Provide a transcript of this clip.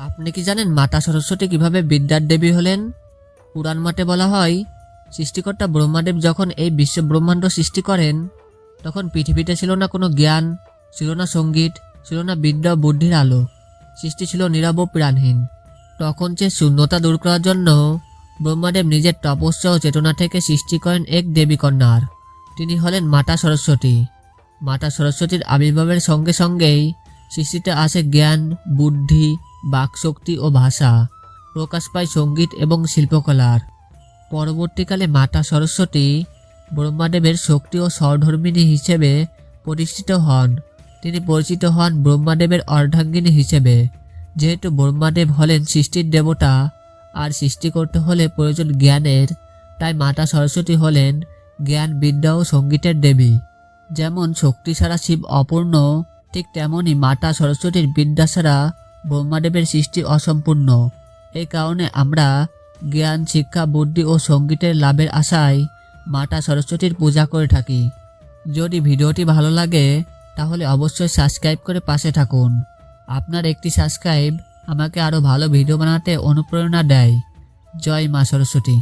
আপনি কি জানেন মাতা সরস্বতী কিভাবে বিদ্যার দেবী হলেন? পুরাণ মতে বলা হয়, সৃষ্টিকর্তা ব্রহ্মাদেব যখন এই বিশ্ব ব্রহ্মাণ্ড সৃষ্টি করেন, তখন পৃথিবীতে ছিল না কোনো জ্ঞান, ছিল না সঙ্গীত, ছিল না বিদ্যা ও বুদ্ধির আলো। সৃষ্টি ছিল নীরব ও প্রাণহীন। তখন সে শূন্যতা দূর করার জন্য ব্রহ্মাদেব নিজের তপস্যা ও চেতনা থেকে সৃষ্টি করেন এক দেবী কন্যার। তিনি হলেন মাতা সরস্বতী। মাতা সরস্বতীর আবির্ভাবের সঙ্গে সঙ্গেই সৃষ্টিতে আসে জ্ঞান, বুদ্ধি, বাকশক্তি ও ভাষা। প্রকাশ পায় সঙ্গীত এবং শিল্পকলার। পরবর্তীকালে মাতা সরস্বতী ব্রহ্মাদেবের শক্তি ও সহধর্মিণী হিসেবে প্রতিষ্ঠিত হন। তিনি পরিচিত হন ব্রহ্মাদেবের অর্ধাঙ্গিনী হিসেবে। যেহেতু ব্রহ্মাদেব হলেন সৃষ্টির দেবতা আর সৃষ্টি করতে হলে প্রয়োজন জ্ঞানের, তাই মাতা সরস্বতী হলেন জ্ঞান, বিদ্যা ও সঙ্গীতের দেবী। যেমন শক্তি ছাড়া শিব অপূর্ণ, ঠিক তেমনই মাতা সরস্বতীর বিদ্যা ছাড়া ব্রহ্মাদেবের সৃষ্টি অসম্পূর্ণ। এই কারণে আমরা জ্ঞান, শিক্ষা, বুদ্ধি ও সঙ্গীতের লাভের আশায় মাতা সরস্বতীর পূজা করে থাকি। যদি ভিডিওটি ভালো লাগে তাহলে অবশ্যই সাবস্ক্রাইব করে পাশে থাকুন। আপনার একটি সাবস্ক্রাইব আমাকে আরও ভালো ভিডিও বানাতে অনুপ্রেরণা দেয়। জয় মা সরস্বতী।